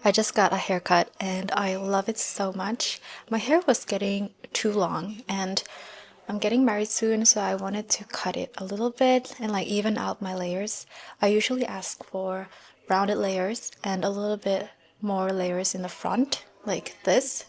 I just got a haircut and I love it so much. My hair was getting too long and I'm getting married soon, so I wanted to cut it a little bit and like even out my layers. I usually ask for rounded layers and a little bit more layers in the front, like this.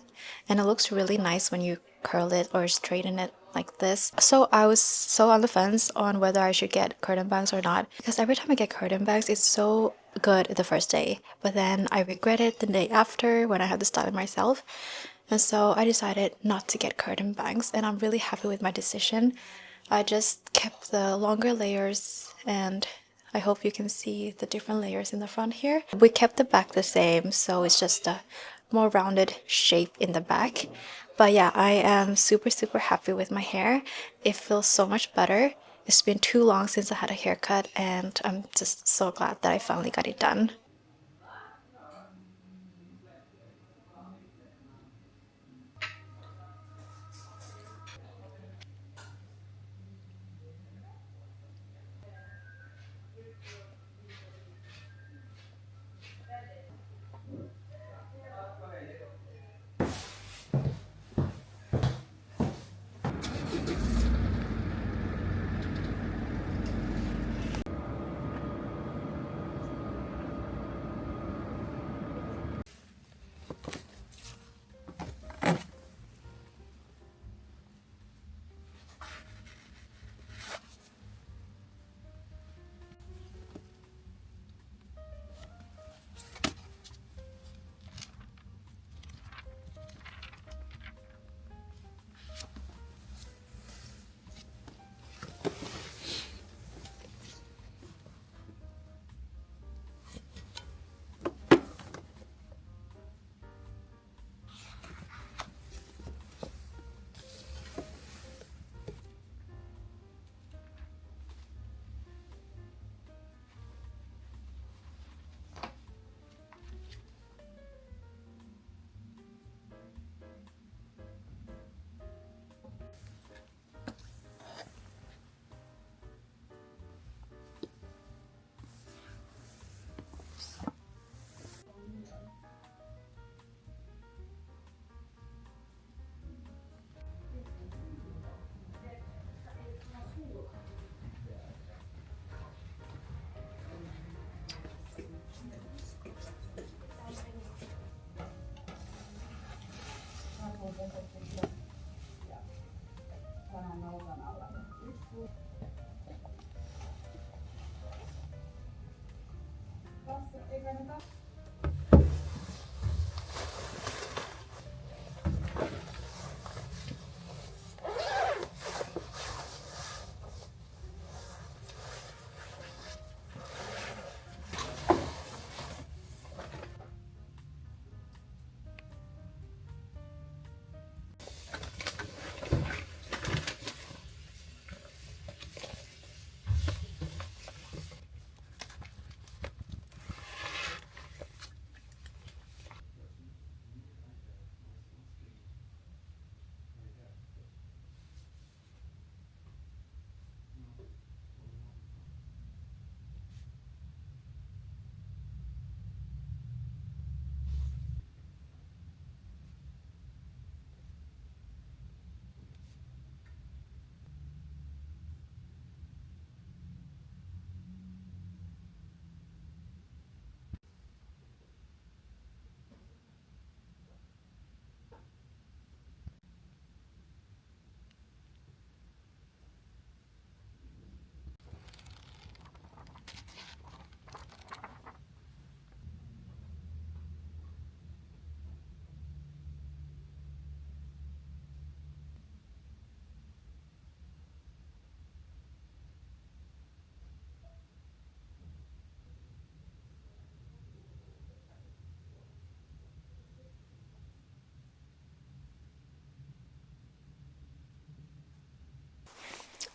And it looks really nice when you curl it or straighten it like this. So I was so on the fence on whether I should get curtain bangs or not, because every time I get curtain bangs, it's so good the first day, but then I regret it the day after when I have to style it myself. And so I decided not to get curtain bangs, and I'm really happy with my decision. I just kept the longer layers, and I hope you can see the different layers in the front here. We kept the back the same, so it's just a more rounded shape in the back. But yeah, I am super happy with my hair. It feels so much better. It's been too long since I had a haircut, and I'm just so glad that I finally got it done.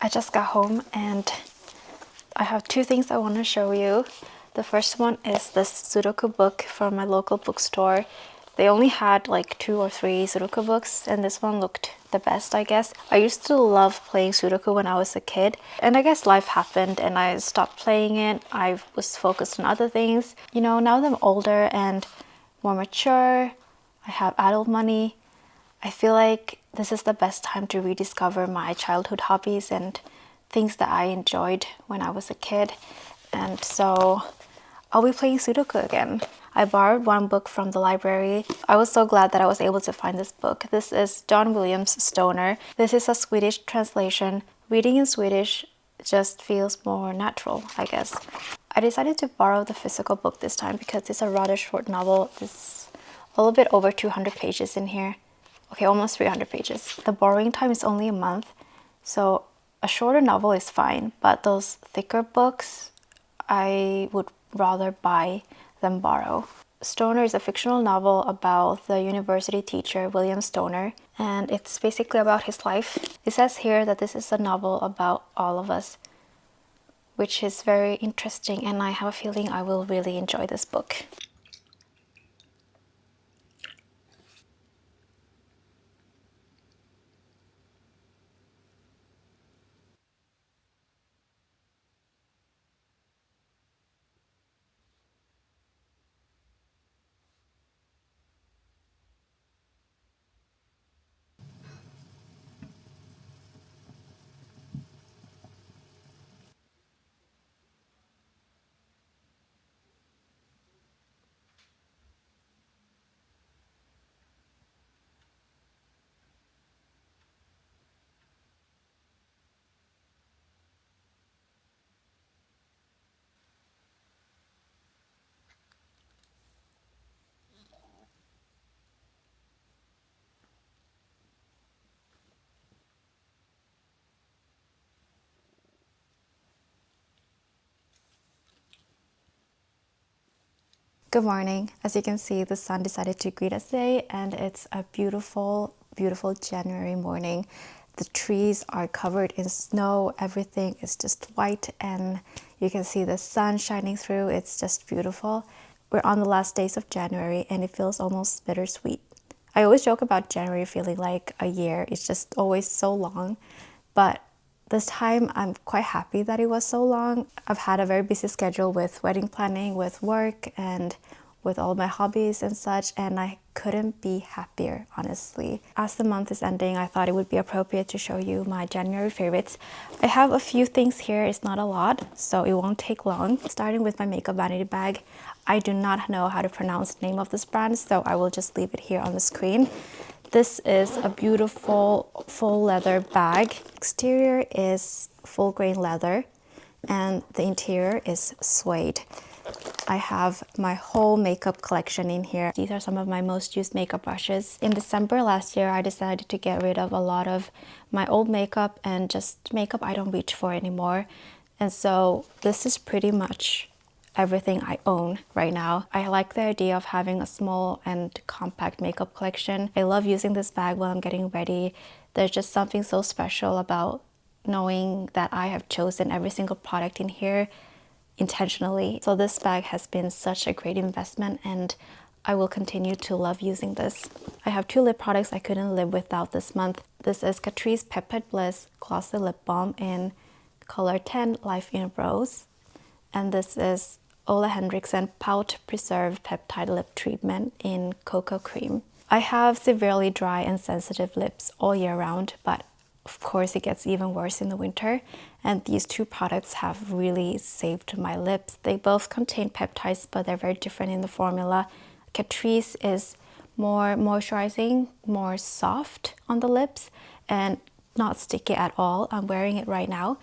I just got home and I have two things I want to show you. The first one is this Sudoku book from my local bookstore. They only had like 2 or 3 Sudoku books, and this one looked the best, I guess. I used to love playing Sudoku when I was a kid, and I guess life happened and I stopped playing it. I was focused on other things. You know, now that I'm older and more mature. I have adult money. I feel like this is the best time to rediscover my childhood hobbies and things that I enjoyed when I was a kid. And so I'll be playing Sudoku again. I borrowed one book from the library. I was so glad that I was able to find this book. This is John Williams Stoner. This is a Swedish translation. Reading in Swedish just feels more natural, I guess. I decided to borrow the physical book this time because it's a rather short novel. It's a little bit over 200 pages in here. Okay, almost 300 pages. The borrowing time is only a month, so a shorter novel is fine, but those thicker books I would rather buy than borrow. Stoner is a fictional novel about the university teacher William Stoner, and it's basically about his life. It says here that this is a novel about all of us, which is very interesting, and I have a feeling I will really enjoy this book. Good morning. As you can see, the sun decided to greet us today, and it's a beautiful, beautiful January morning. The trees are covered in snow. Everything is just white, and you can see the sun shining through. It's just beautiful. We're on the last days of January, and it feels almost bittersweet. I always joke about January feeling like a year. It's just always so long, but this time I'm quite happy that it was so long. I've had a very busy schedule with wedding planning, with work, and with all my hobbies and such, and I couldn't be happier, honestly. As the month is ending, I thought it would be appropriate to show you my January favorites. I have a few things here. It's not a lot, so it won't take long. Starting with my makeup vanity bag. I do not know how to pronounce the name of this brand, so I will just leave it here on the screen. This is a beautiful full leather bag. Exterior is full grain leather and the interior is suede. I have my whole makeup collection in here. These are some of my most used makeup brushes. In December last year, I decided to get rid of a lot of my old makeup and just makeup I don't reach for anymore. And so this is pretty much everything I own right now. I like the idea of having a small and compact makeup collection. I love using this bag while I'm getting ready. There's just something so special about knowing that I have chosen every single product in here intentionally. So this bag has been such a great investment, and I will continue to love using this. I have two lip products I couldn't live without this month. This is Catrice Peptide Bliss Glossy Lip Balm in color 10 Life in Rose. And this is Ole Henriksen Pout Preserve Peptide Lip Treatment in Cocoa Cream. I have severely dry and sensitive lips all year round, but of course it gets even worse in the winter. And these two products have really saved my lips. They both contain peptides, but they're very different in the formula. Catrice is more moisturizing, more soft on the lips, and not sticky at all. I'm wearing it right now.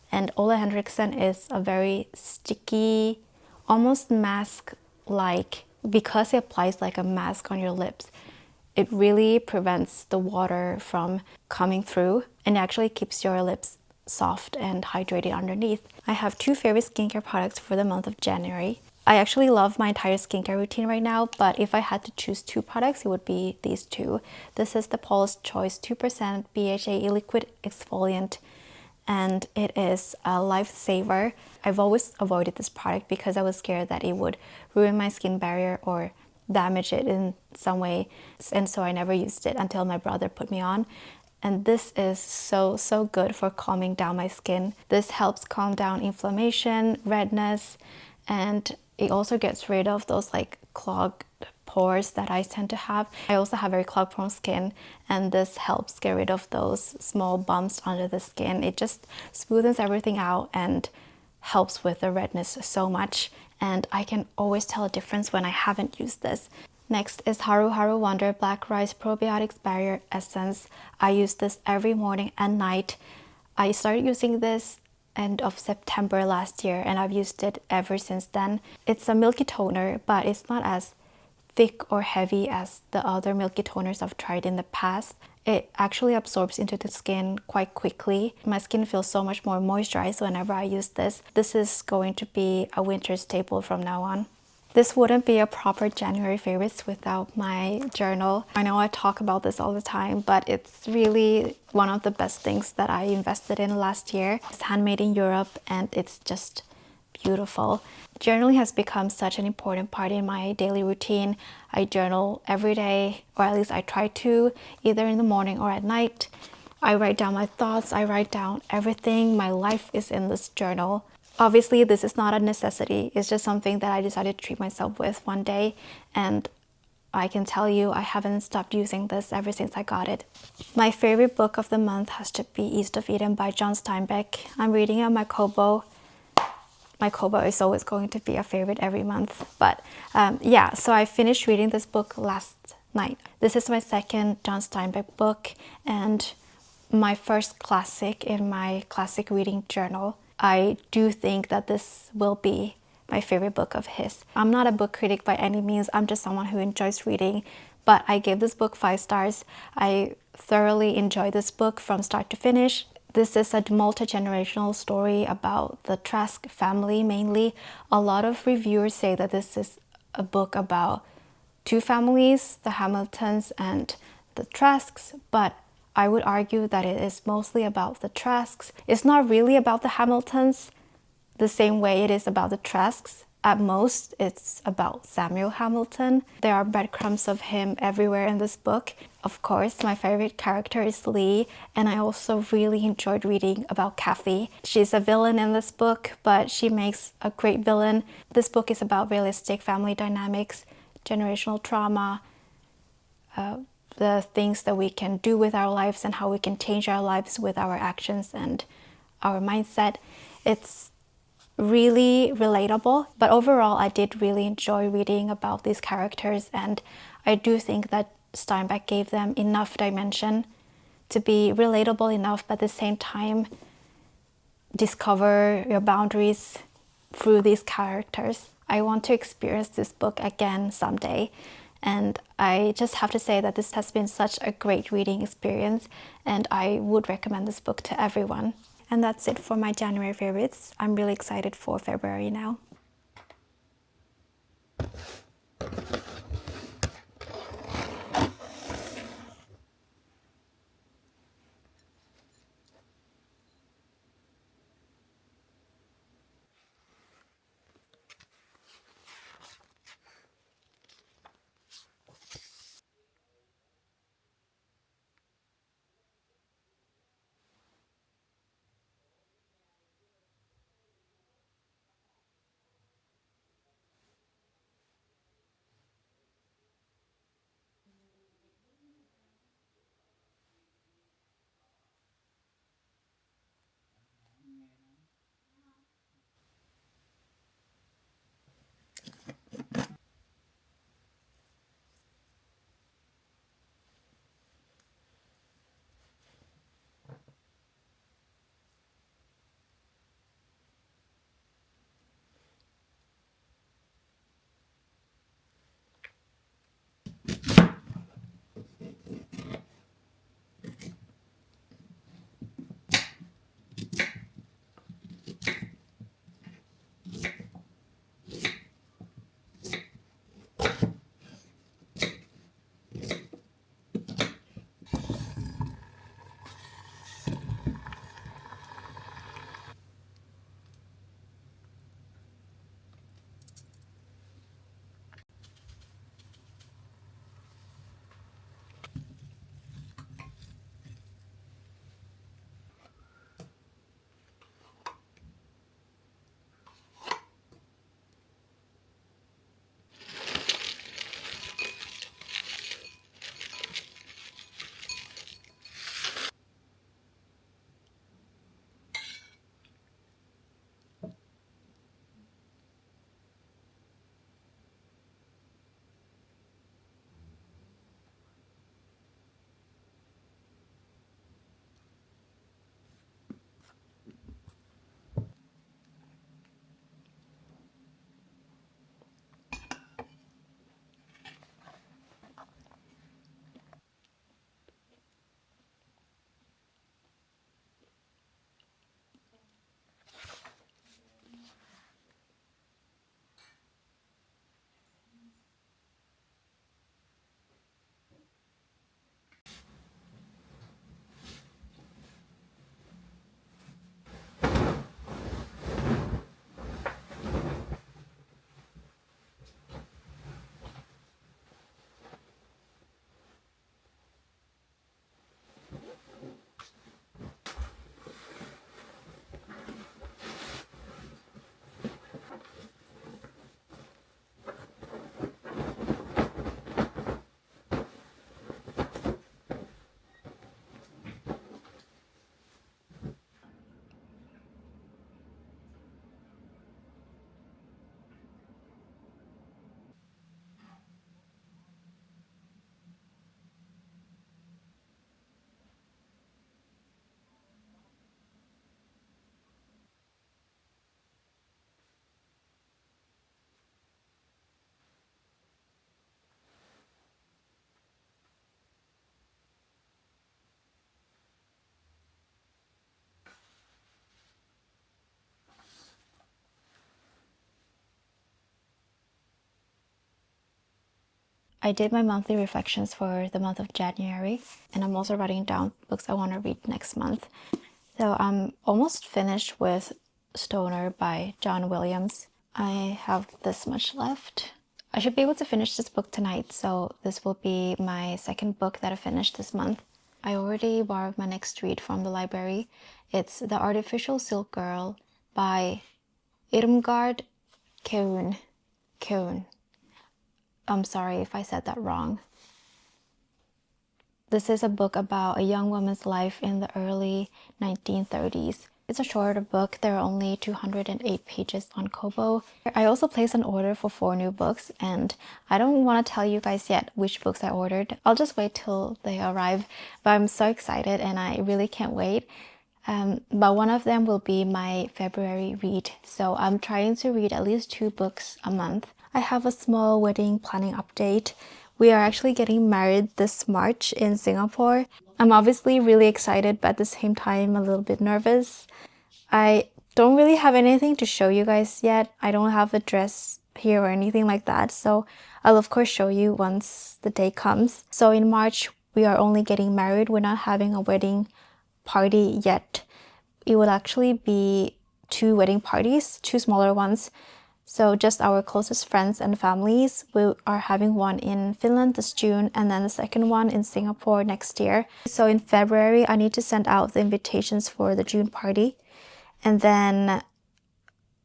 And Ole Henriksen is a very sticky, almost mask-like, because it applies like a mask on your lips. It really prevents the water from coming through and actually keeps your lips soft and hydrated underneath. I have two favorite skincare products for the month of January. I actually love my entire skincare routine right now, but if I had to choose two products, it would be these two. This is the Paula's Choice 2% BHA liquid exfoliant, and it is a lifesaver. I've always avoided this product because I was scared that it would ruin my skin barrier or damage it in some way, and so I never used it until my brother put me on. And this is so good for calming down my skin. This helps calm down inflammation, redness, and it also gets rid of those like clogged pores that I tend to have. I also have very clog prone skin, and this helps get rid of those small bumps under the skin. It just smoothens everything out and helps with the redness so much, and I can always tell a difference when I haven't used this. Next is Haruharu Wonder Black Rice Probiotics Barrier Essence. I use this every morning and night. I started using this end of September last year, and I've used it ever since then. It's a milky toner, but it's not as thick or heavy as the other milky toners I've tried in the past. It actually absorbs into the skin quite quickly. My skin feels so much more moisturized whenever I use this. This is going to be a winter staple from now on. This wouldn't be a proper January favorites without my journal. I know I talk about this all the time, but it's really one of the best things that I invested in last year. It's handmade in Europe and it's just beautiful. Journaling has become such an important part in my daily routine. I journal every day, or at least I try to, either in the morning or at night. I write down my thoughts, I write down everything. My life is in this journal. Obviously, this is not a necessity. It's just something that I decided to treat myself with one day, and I can tell you I haven't stopped using this ever since I got it. My favorite book of the month has to be East of Eden by John Steinbeck. I'm reading it on my Kobo. My Kobo is always going to be a favorite every month. But yeah, so I finished reading this book last night. This is my second John Steinbeck book and my first classic in my classic reading journal. I do think that this will be my favorite book of his. I'm not a book critic by any means. I'm just someone who enjoys reading, but I gave this book 5 stars. I thoroughly enjoyed this book from start to finish. This is a multi-generational story about the Trask family mainly. A lot of reviewers say that this is a book about 2 families, the Hamiltons and the Trasks, but I would argue that it is mostly about the Trasks. It's not really about the Hamiltons the same way it is about the Trasks. At most, it's about Samuel Hamilton. There are breadcrumbs of him everywhere in this book. Of course, my favorite character is Lee, and I also really enjoyed reading about Kathy. She's a villain in this book, but she makes a great villain. This book is about realistic family dynamics, generational trauma, the things that we can do with our lives and how we can change our lives with our actions and our mindset. It's really relatable, but overall I did really enjoy reading about these characters, and I do think that Steinbeck gave them enough dimension to be relatable enough, but at the same time discover your boundaries through these characters. I want to experience this book again someday, and I just have to say that this has been such a great reading experience, and I would recommend this book to everyone. And that's it for my January favorites. I'm really excited for February now. I did my monthly reflections for the month of January, and I'm also writing down books I want to read next month. So I'm almost finished with Stoner by John Williams. I have this much left. I should be able to finish this book tonight, so this will be my second book that I finished this month. I already borrowed my next read from the library. It's The Artificial Silk Girl by Irmgard Keun. I'm sorry if I said that wrong. This is a book about a young woman's life in the early 1930s. It's a shorter book. There are only 208 pages on Kobo. I also placed an order for 4 new books, and I don't want to tell you guys yet which books I ordered. I'll just wait till they arrive, but I'm so excited and I really can't wait. But one of them will be my February read, so I'm trying to read at least 2 books a month. I have a small wedding planning update. We are actually getting married this March in Singapore. I'm obviously really excited, but at the same time a little bit nervous. I don't really have anything to show you guys yet. I don't have a dress here or anything like that, so I'll of course show you once the day comes. So in March, we are only getting married. We're not having a wedding party yet. It will actually be 2 wedding parties, 2 smaller ones. So just our closest friends and families. We are having one in Finland this June and then the second one in Singapore next year. So in February, I need to send out the invitations for the June party and then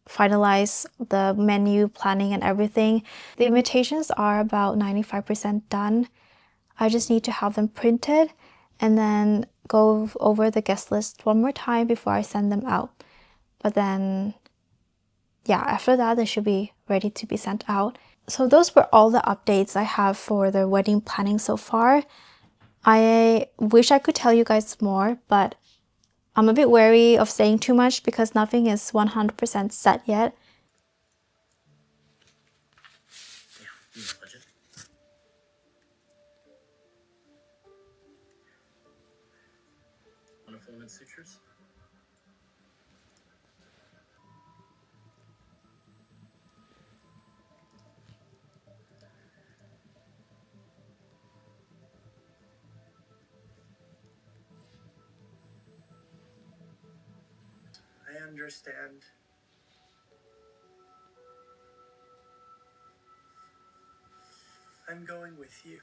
finalize the menu planning and everything. The invitations are about 95% done. I just need to have them printed and then go over the guest list one more time before I send them out. But then yeah, after that, they should be ready to be sent out. So those were all the updates I have for the wedding planning so far. I wish I could tell you guys more, but I'm a bit wary of saying too much because nothing is 100% set yet. Sutures. I understand. I'm going with you.